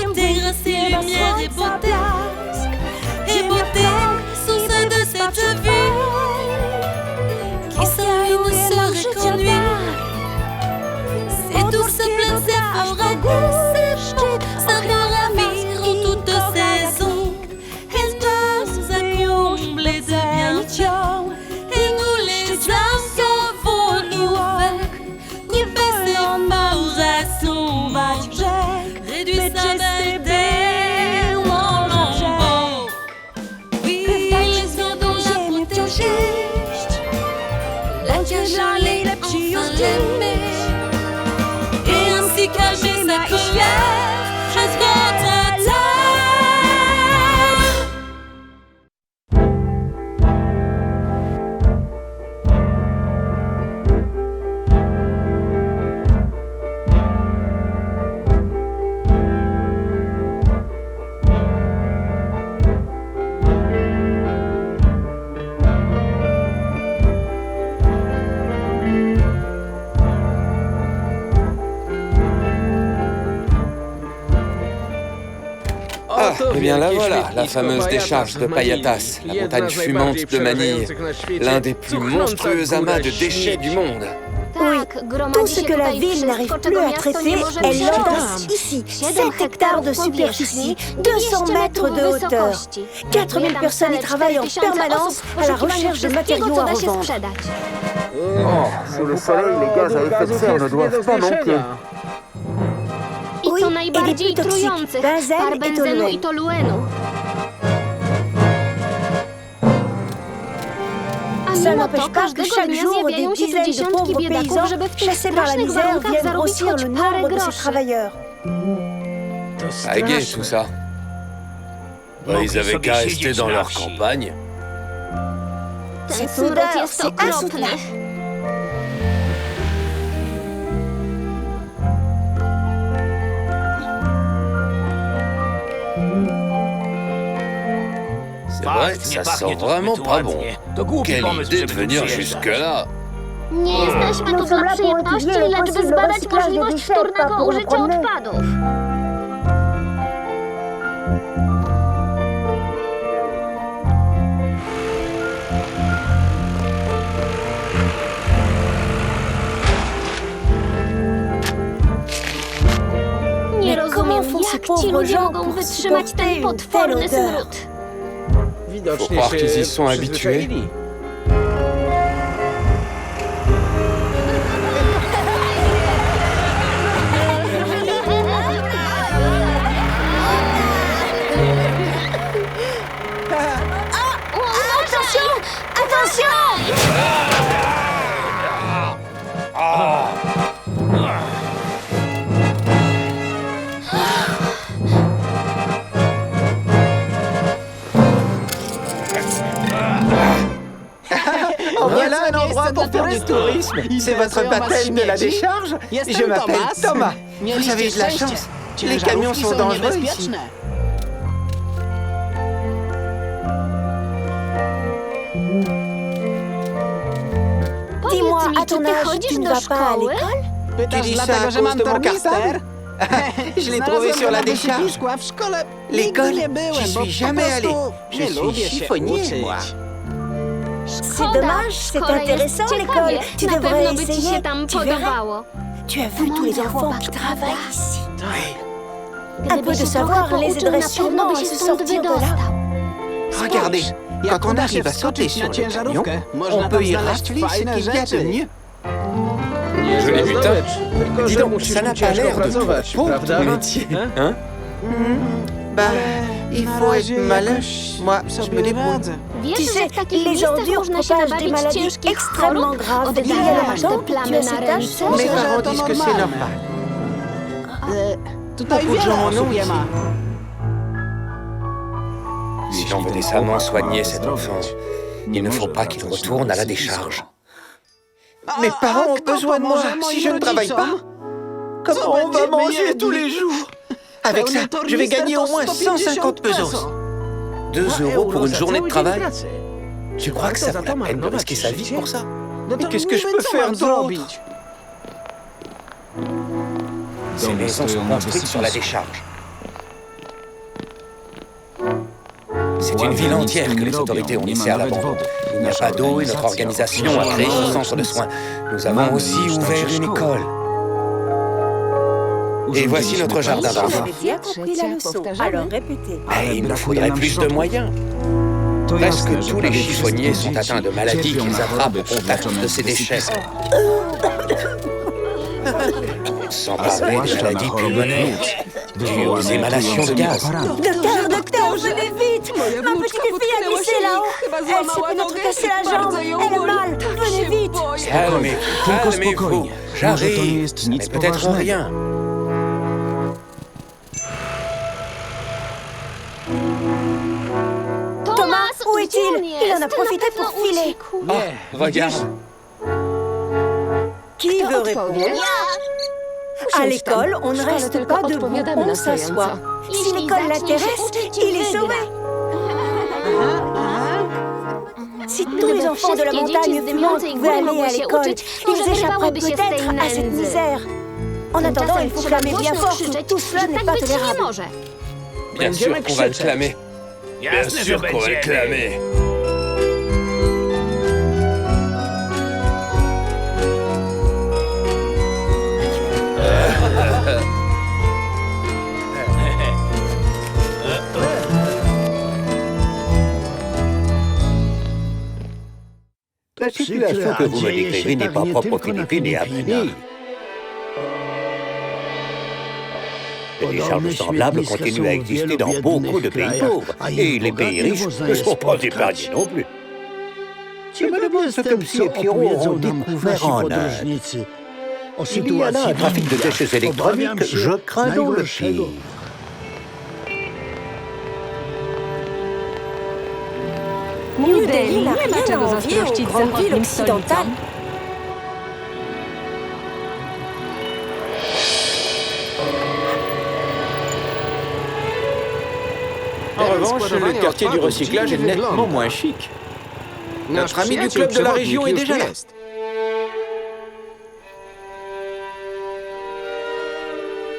beauté, grâce et lumière et beauté. Et beauté, source de cette vue qui sans lui ne serait qu'en nuit. C'est douce plaisir, aura goût, c'est beau, savoir ravir en toute saison. Elle nous a comblés de bien, et nous les avons ouverts. Ni baisser ma sauvage, réduit sa belle mon lambeau. Oui, les oiseaux la protéger, la cage allait enfermer, et ainsi calmer sa colère jusqu'au terre. Eh bien la voilà, la fameuse décharge de Payatas, la montagne fumante de Manille, l'un des plus monstrueux amas de déchets du monde. Oui, tout ce que la ville n'arrive plus à traiter, elle l'entasse ici. 7 hectares de superficie, 200 mètres de hauteur. 4000 personnes y travaillent en permanence à la recherche de matériaux à revendre. Sous le soleil, les gaz à effet de serre ne doivent pas manquer. Oui, et les plus toxiques, benzène et toluène. Ça n'empêche pas que chaque jour, des dizaines de pauvres paysans, chassés par la misère, viennent grossir le nombre de ces travailleurs. Ah, gai tout ça. Ils avaient qu'à rester dans leur campagne. Cette odeur, c'est insoutenable. C'est vrai, ça sent vraiment pas bon. Quelle idée de venir jusque-là. Nie jesteśmy tu dla przyjemności, lecz by zbadać możliwość wtórnego użycia odpadów. Nie rozumiem, jak ci ludzie mogą wytrzymać ten potworny smród. Faut croire qu'ils y sont habitués. Voilà un endroit pour faire du tourisme. C'est votre baptême de la décharge. Je m'appelle Thomas. Vous avez de la chance. Les camions sont dangereux ici. Dis-moi, à ton âge, tu ne vas pas à l'école? Tu dis ça à cause de mon cartable? Je l'ai trouvé sur la décharge. L'école, j'y suis jamais allé. Je suis chiffonnier, moi. C'est dommage, c'est intéressant l'école. Tu devrais essayer, tu verras. Tu as vu tous les enfants qui travaillent ici. Un peu de savoir les aiderait sûrement à se sortir de là. Regardez, quand on arrive à sauter sur le camion, on peut y rafler ce qu'il y a de mieux. Joli butin. Dis donc, ça n'a pas l'air de pauvre ton métier, hein? Bah, il faut être malin. Moi, je me débrouille. Tu sais, les ordures propagent des maladies extrêmement graves. Il y a longtemps, tu as cet âge, Mes parents disent que c'est normal. Beaucoup de gens en ont ici. Si l'on veut décemment soigner cet enfant, il ne faut pas qu'il retourne à la décharge. Mes parents ont besoin de moi si je ne travaille pas. Comment on va manger tous les jours? Avec ça, je vais gagner au moins 150 pesos. 2 € pour une journée de travail? Tu crois que ça vaut la peine de risquer sa vie pour ça? Mais qu'est-ce que je peux faire d'autre? Ces maisons sont construites sur la décharge. C'est une ville entière que les autorités ont laissée à l'abandon. Il n'y a pas d'eau et notre organisation a créé ce centre de soins. Nous avons aussi ouvert une école. Et voici notre jardin d'enfants. Vous avez bien compris la leçon. Alors répétez. Mais il nous faudrait plus de moyens. Presque tous les chiffonniers sont atteints de maladies qu'ils attrapent au contact de ces déchets. Sans parler des maladies pulmonaires, dues aux émanations de gaz. Docteur, venez vite. Ma petite fille a glissé là-haut. Elle s'est peut-être cassé la jambe. Elle est mal. Venez vite. Calmez-vous, calmez-vous. J'arrive. Ce n'est peut-être rien. Thomas, où est-il? Il en a profité pour filer. Oh, regarde. Qui veut répondre? À l'école, on ne reste pas debout, on s'assoit. Si l'école l'intéresse, il est sauvé. Si tous les enfants de la montagne fumante pouvaient aller à l'école, ils échapperaient peut-être à cette misère. En attendant, il faut clamer bien fort que tout cela n'est pas tolérable. Bien sûr qu'on va le clamer. Bien sûr qu'on va le clamer. La situation que vous me décrivez n'est pas propre aux Philippines et à Manille. Des décharges semblables continuent à exister dans beaucoup de pays pauvres. Et les pays riches ne sont pas épargnés non plus. Je me demande ce que M. et Pierrot auront découvert en Inde. Il y a là un trafic de déchets électroniques, je crains donc le pire. New Delhi n'a rien à envier aux grandes villes occidentales. En revanche, le quartier du recyclage est nettement moins chic. Notre ami du club de la région est déjà là.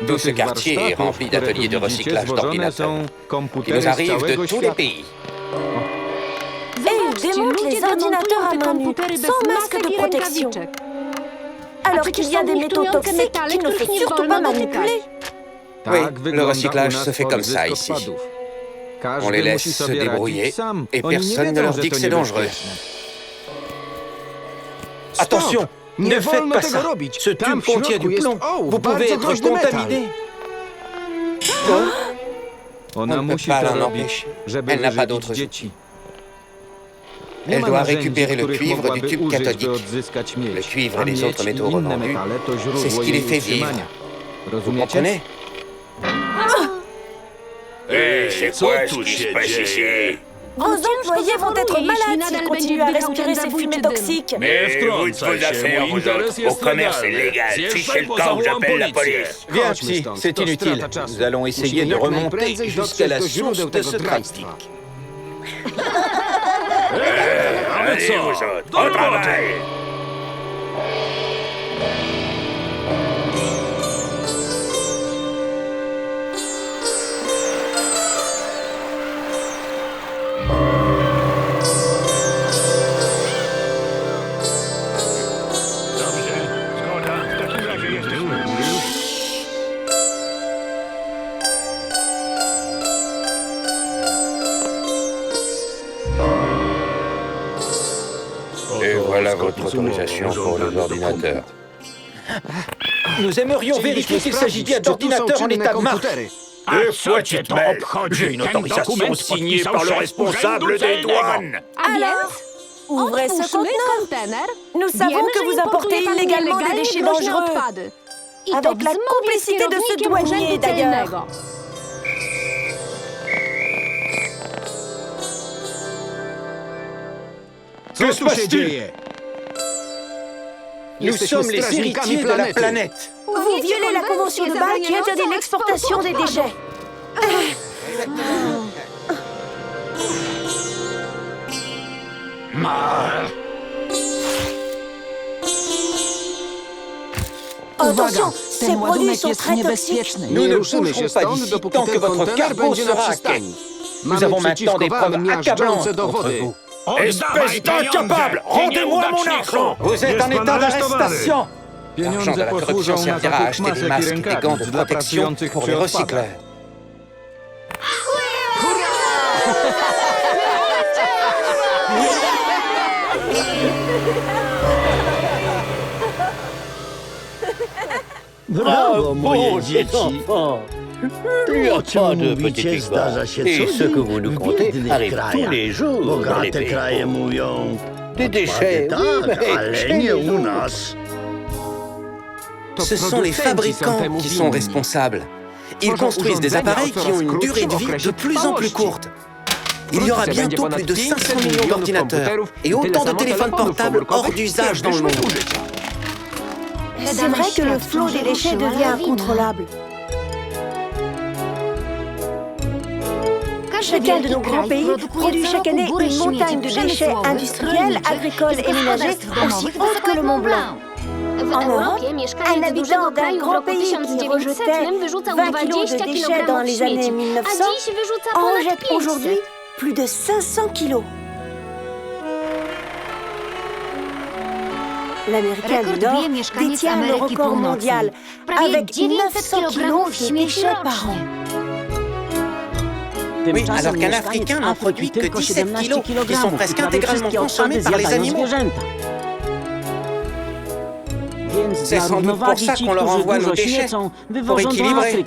Tout ce quartier est rempli d'ateliers de recyclage d'ordinateurs qui nous arrivent de tous les pays. Et ils démontent les ordinateurs à main nue, sans masque de protection. Alors qu'il y a des métaux toxiques qu'il ne faut surtout pas manipuler. Oui, le recyclage se fait comme ça ici. On les laisse se débrouiller et personne ne leur dit que c'est dangereux. Attention, ne faites pas ça. Ce tube contient du plomb. Vous pouvez être contaminé. On ne peut pas l'en empêcher. Elle n'a pas d'autre choix. Elle doit récupérer le cuivre du tube cathodique. Le cuivre et les autres métaux revendus, c'est ce qui les fait vivre. Vous comprenez? C'est quoi ce qui se passe ici? Vos employés vont être malades s'ils continuent à respirer ces fumées toxiques. Mais vous de vos affaires, vous autres. Au commerce est légal. Fichez le camp ou j'appelle la police. Viens, psy, c'est inutile. Nous allons essayer de remonter jusqu'à la source de ce trafic. Allez, vous autres, au travail! Et voilà votre autorisation pour les ordinateurs. Nous aimerions vérifier qu'il s'agit bien d'ordinateurs en état de marche. Deux fois tu te mêles. J'ai une autorisation signée par le responsable des douanes. Alors, ouvrez ce conteneur. Nous savons que vous importez illégalement des déchets dangereux. Avec la complicité de ce douanier, d'ailleurs. Que se passe-t-il? Nous sommes les héritiers de la planète. Vous violez la convention de Bâle qui interdit l'exportation des déchets. Attention, ces produits sont très toxiques. Nous ne bougerons pas d'ici tant que votre cargo sera à quai. Nous avons maintenant des preuves accablantes contre vous. Espèce d'incapable! Rendez-moi mon argent! Vous êtes en état d'arrestation! L'argent de la corruption servira à acheter des masques et des gants de protection pour les recycleurs. Brawo, moje dzieci! Plus pas de petits piquants. Et ce que vous nous contez arrive tous les jours dans les Bogate pays kraje pauvres. mówią... Des déchets, Tak, oui, ale mais nie chez u nous. nas. Ce sont les fabricants qui sont responsables. Ils construisent des appareils qui ont une durée de vie de plus en plus courte. Il y aura bientôt plus de 500 millions d'ordinateurs et autant de téléphones portables hors d'usage dans le monde. C'est vrai que le flot des déchets devient incontrôlable. Chacun de nos grands pays produit chaque année une montagne de déchets industriels, agricoles et ménagers aussi haute que le Mont Blanc. En Europe, un habitant d'un grand pays qui rejetait 20 kilos de déchets dans les années 1900 en rejette aujourd'hui plus de 500 kilos. L'Américain du Nord détient le record mondial avec 900 kilos de déchets par an. Oui, alors qu'un Africain n'en produit que 17 kilos, qui sont presque intégralement consommés par les animaux. C'est sans doute pour ça qu'on leur envoie nos déchets, pour équilibrer.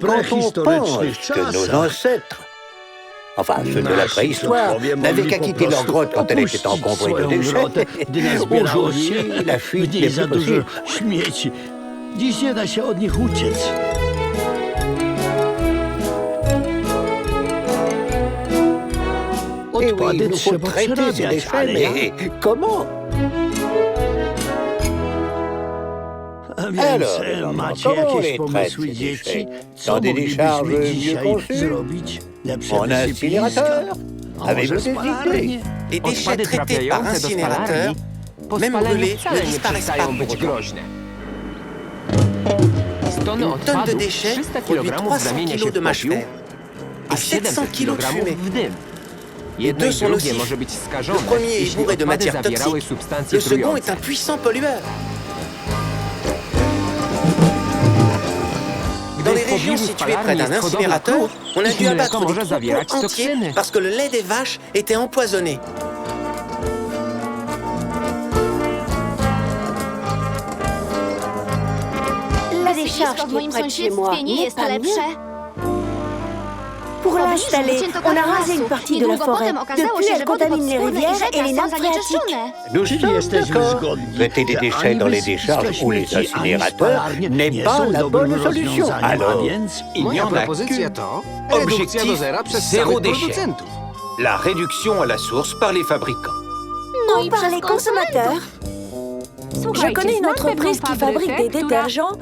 Quand on pense que nos ancêtres, enfin ceux de la préhistoire, n'avaient qu'à quitter leur grotte quand elle était encombrée de déchets, aujourd'hui, la fuite n'est plus possible. Śmieci. Dziś nie da się od nich uciec. Et oui, Odpady il nous faut trzeba traiter ces przerabiać, déchets, ale jak? mais comment? A Alors, więc macie comment on jakieś les pomysły, traite, ces dzieci? déchets? Co Dans des décharges moglibyśmy mieux dzisiaj conçues? zrobić? Lepsze En wysypiska? incinérateur? A Avez-vous może des spalarnie? idées? Les déchets traités par incinérateur, même brûlés, ne disparaissent pas pour autant. Une tonne de déchets produit 300 kg de mâche fer et 700 kg de fumée. Les deux sont nocifs. Le premier est bourré de matières toxiques, le second est un puissant pollueur. Dans les régions situées près d'un incinérateur, on a dû abattre des troupeaux entiers parce que le lait des vaches était empoisonné. La décharge qui est près de chez moi n'est pas mieux. Pour l'installer, on a rasé une partie de la forêt. Depuis, elle contamine les rivières et les nappes phréatiques. Nous Czyli sommes jesteśmy d'accord. zgodni, Traiter des że déchets ani dans les wysypiska décharges ou les śmieci, ani incinérateurs spalarnie n'est nie pas są la dobrym bonne solution. rozwiązaniem, Alors, a więc il n'y en a propozycja qu'une. to redukcja do zera przez zéro samych déchet. producentów. La réduction à la source par les fabricants. Non, par les consommateurs. Je connais une entreprise qui fabrique des détergents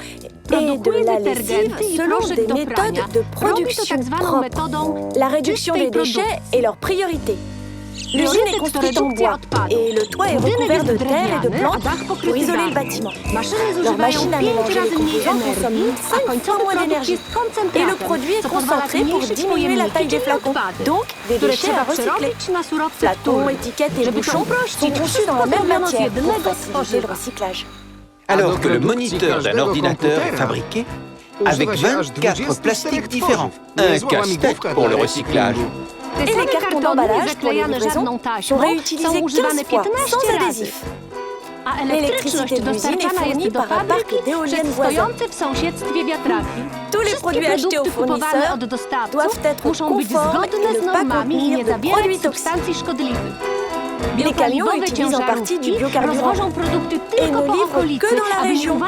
et de la lessive selon des méthodes de production propres. La réduction des déchets est leur priorité. L'usine est construite en bois et le toit est recouvert de terre et de plantes pour isoler le bâtiment. Leur machine à mélanger les composants consomme 5 fois moins d'énergie. Et le produit est concentré pour diminuer la taille des flacons, donc des déchets à recycler. Flacons, étiquettes et bouchons sont conçus dans la même matière pour faciliter le recyclage. Alors que le moniteur d'un ordinateur est fabriqué avec 24 plastiques différents. Un casse-tête pour le recyclage. Et les cartons d'emballage pour les livraisons sont réutilisés 15 fois sans adhésif. L'électricité de l'usine est fournie par un parc d'éoliennes voisins. Tous les produits achetés aux fournisseurs doivent être conformes et ne pas contenir de produits toxiques. Les camions utilisent en partie du biocarburant et ne livrent que dans la région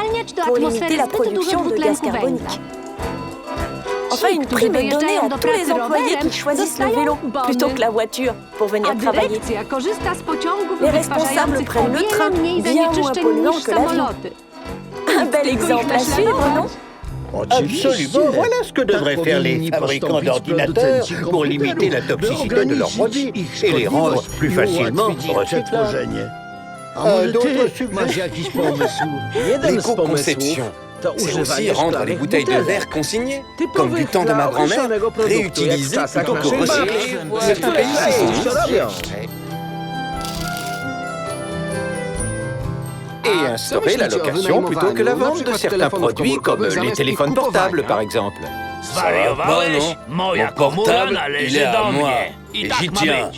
pour limiter la production de gaz carbonique. Enfin, une prime est donnée à tous les employés qui choisissent le vélo plutôt que la voiture pour venir travailler. Les responsables prennent le train, bien moins polluant que l'avion. Un bel exemple à suivre, non? Absolument, voilà ce que devraient faire les fabricants d'ordinateurs pour limiter la toxicité de leurs produits et les rendre plus facilement recyclables. D'autres suggestions? L'éco-conception. C'est aussi rendre les bouteilles de verre consignées, comme du temps de ma grand-mère, réutiliser plutôt que recycler. Certains pays s'y sont mis. Et instaurer la location plutôt que la vente de certains produits comme les téléphones portables, par exemple. Mon portable, il est à moi, et j'y tiens.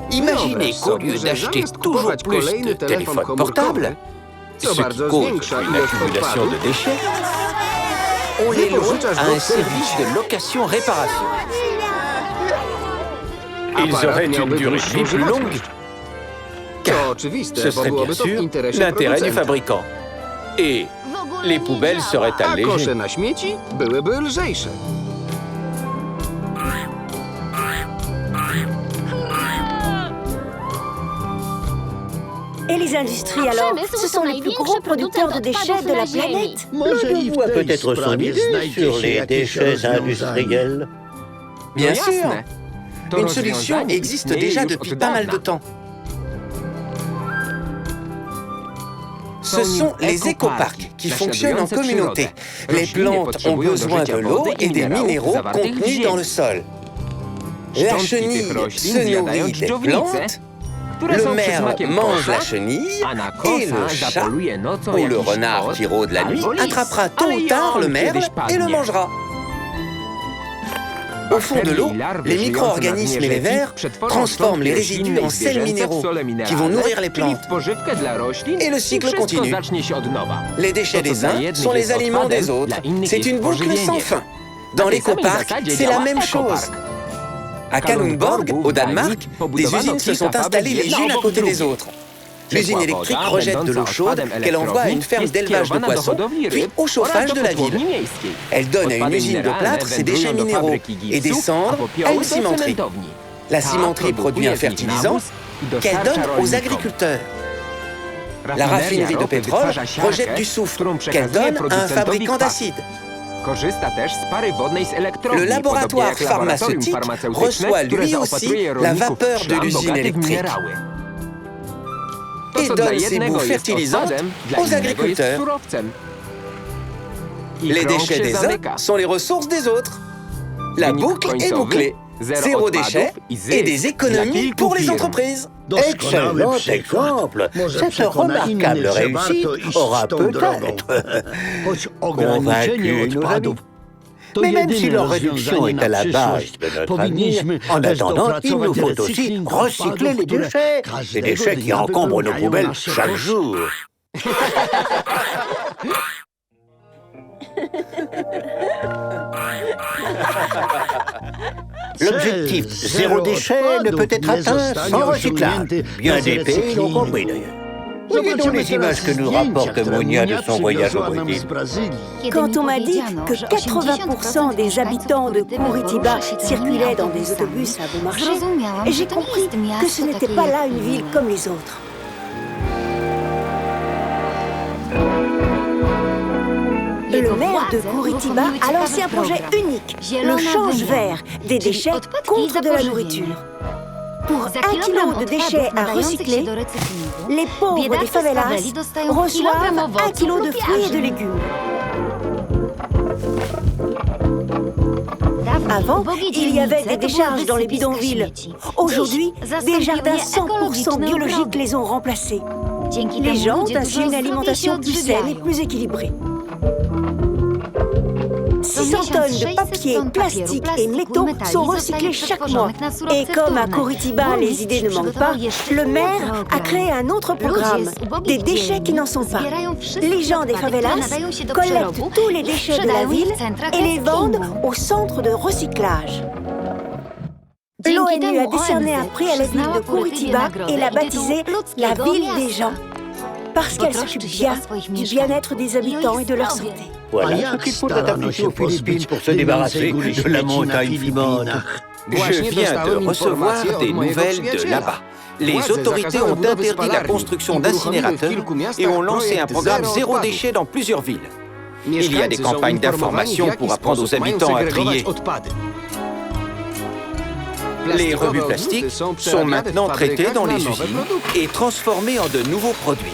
Imaginez qu'au lieu d'acheter toujours plus de téléphones portables, ce qui cause une accumulation de déchets, on les loue à un service de location-réparation. Ils auraient une durée de vie plus longue, car ce serait bien sûr l'intérêt du fabricant. Et les poubelles seraient allégées. Kosze na śmieci byłyby lżejsze. Et les industries alors? Ce sont les plus gros producteurs de déchets de la planète. Je vois peut-être son idée sur les déchets industriels. Bien sûr. Une solution existe déjà depuis pas mal de temps. Ce sont les écoparcs qui fonctionnent en communauté. Les plantes ont besoin de l'eau et des minéraux contenus dans le sol. La chenille se nourrit des plantes, le merle mange la chenille et le chat, ou le renard qui rôde la nuit, attrapera tôt ou tard le merle et le mangera. Au fond de l'eau, les micro-organismes et les vers transforment les résidus en sels minéraux qui vont nourrir les plantes. Et le cycle continue. Les déchets des uns sont les aliments des autres. C'est une boucle sans fin. Dans l'écoparc, c'est la même chose. À Kalundborg, au Danemark, des usines se sont installées les unes à côté des autres. L'usine électrique rejette de l'eau chaude qu'elle envoie à une ferme d'élevage de poissons, puis au chauffage de la ville. Elle donne à une usine de plâtre ses déchets minéraux et des cendres à une cimenterie. La cimenterie produit un fertilisant qu'elle donne aux agriculteurs. La raffinerie de pétrole rejette du soufre qu'elle donne à un fabricant d'acide. Le laboratoire pharmaceutique reçoit lui aussi la vapeur de l'usine électrique et donne ses boues fertilisantes aux agriculteurs. Les déchets des uns sont les ressources des autres. La boucle est bouclée. Zéro déchet et des économies pour les entreprises. Excellent exemple. Cette remarquable réussite aura peut-être convaincu nos amis. Mais même si leur réduction est à la base de notre avenir, en attendant, il nous faut aussi recycler les déchets qui encombrent nos poubelles chaque jour. L'objectif zéro déchet ne peut être atteint sans recyclage. Bien des pays l'ont compris d'ailleurs. Voyez donc les images que nous rapporte Monia de son voyage au Brésil. Quand on m'a dit que 80% des habitants de Curitiba circulaient dans des autobus à bon marché, j'ai compris que ce n'était pas là une ville comme les autres. Le maire de Curitiba a lancé un projet unique, le change vert, des déchets contre de la nourriture. Pour 1 kilo de déchets à recycler, les pauvres des favelas reçoivent 1 kilo de fruits et de légumes. Avant, il y avait des décharges dans les bidonvilles. Aujourd'hui, des jardins 100% biologiques les ont remplacés. Les gens ont ainsi une alimentation plus saine et plus équilibrée. 600 tonnes de papier, plastique et métaux sont recyclés chaque mois. Et comme à Curitiba, les idées ne manquent pas, le maire a créé un autre programme, des déchets qui n'en sont pas. Les gens des favelas collectent tous les déchets de la ville et les vendent au centre de recyclage. L'ONU a décerné un prix à la ville de Curitiba et l'a baptisée la ville des gens. Parce qu'elle s'occupe bien du bien-être des habitants et de leur santé. Voilà ce qu'il faudrait appliquer aux Philippines pour se débarrasser de la montagne vivante. Je viens de recevoir des nouvelles de là-bas. Les autorités ont interdit la construction d'incinérateurs et ont lancé un programme zéro déchet dans plusieurs villes. Il y a des campagnes d'information pour apprendre aux habitants à trier. Les rebuts plastiques sont maintenant traités dans les usines et transformés en de nouveaux produits.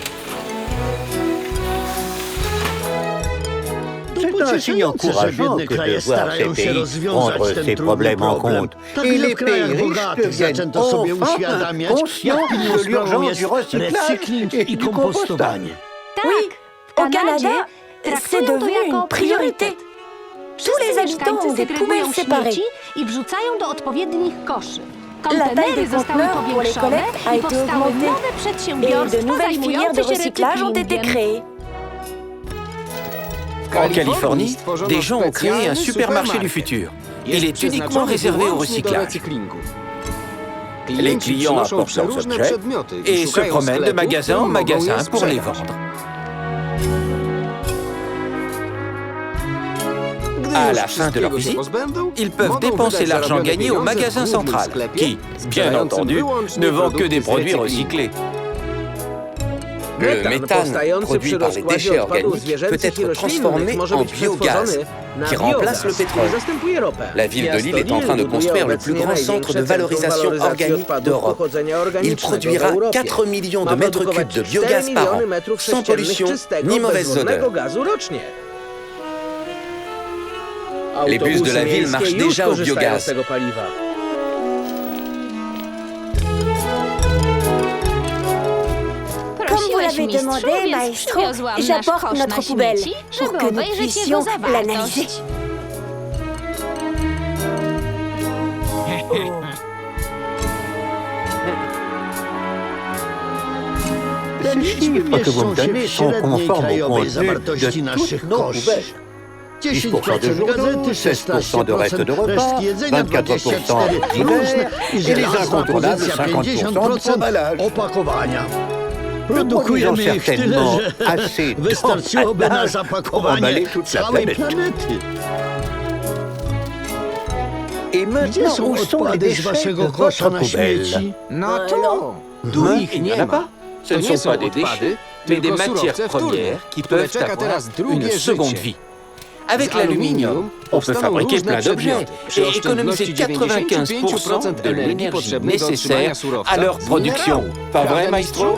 C'est un signe encourageant que de voir ces pays prendre ces problèmes en compte. Et les pays riches deviennent enfin conscients de l'urgence du recyclage et du compostage. Oui, au Canada, c'est devenu une priorité. Tous les habitants ont des poubelles séparées. La taille des conteneurs pour les collectes a été augmentée et de nouvelles filières de recyclage ont été créées. En Californie, des gens ont créé un supermarché du futur. Il est uniquement réservé au recyclage. Les clients apportent leurs objets et se promènent de magasin en magasin pour les vendre. À la fin de leur visite, ils peuvent dépenser l'argent gagné au magasin central, qui, bien entendu, ne vend que des produits recyclés. Le méthane produit par les déchets organiques peut être transformé en biogaz, qui remplace le pétrole. La ville de Lille est en train de construire le plus grand centre de valorisation organique d'Europe. Il produira 4 millions de mètres cubes de biogaz par an, sans pollution ni mauvaise odeur. Les bus de la ville marchent déjà au biogaz. Comme vous l'avez demandé, maestro, j'apporte notre poubelle pour que nous puissions l'analyser. Les chiffres que vous me donnez sont conformes au contenu de toutes nos poubelles. 10% de journaux, 16% de reste de repas, 24% d'hiver et les incontournables 50% d'emballage. Produisons certainement assez d'emballage pour emballer toute la planète. Et maintenant, où sont les déchets de votre poubelle? Il n'y en a pas. Ce ne sont pas des déchets, mais des matières premières qui peuvent avoir une seconde vie. Avec l'aluminium, on peut fabriquer plein d'objets et économiser 95% de l'énergie nécessaire à leur production. Pas vrai, maestro?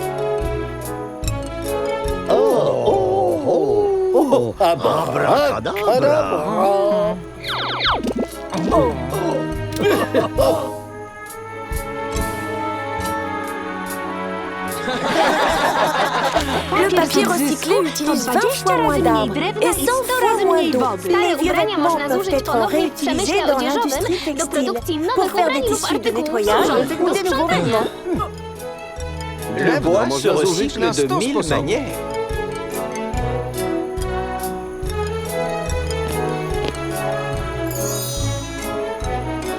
Abracadabra. Le papier recyclé utilise 20 fois moins d'arbres et 100 fois moins d'eau. Les vieux vêtements peuvent être réutilisés dans l'industrie textile pour faire des tissus de nettoyage ou des nouveaux vêtements. Le bois se recycle de 1000 manières.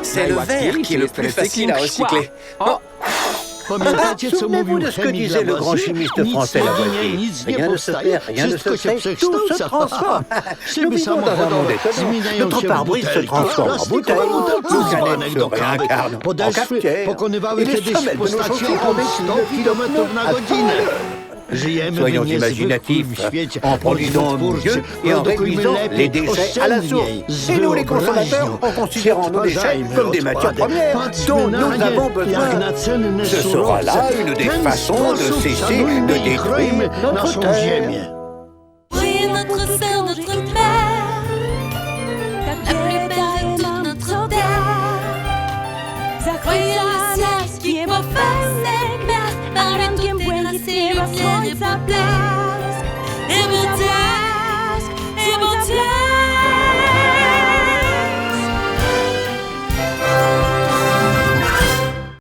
C'est le verre qui est le plus facile à recycler. Souvenez-vous de ce que disait le grand chimiste français Lavoisier. Rien ne se perd, rien ne se crée, tout se transforme. Nous vivons dans un monde étonnant. Notre pare-brise se transforme en bouteille, nos canettes se réincarnent en cafetière, et les semelles de nos chaussures en des kilomètres à travers. Soyons imaginatifs en produisant mieux et en réduisant les déchets à la source. Et nous, les consommateurs, en considérant nos déchets comme des matières premières dont nous avons besoin. Ce sera là une des façons de cesser de détruire notre terre.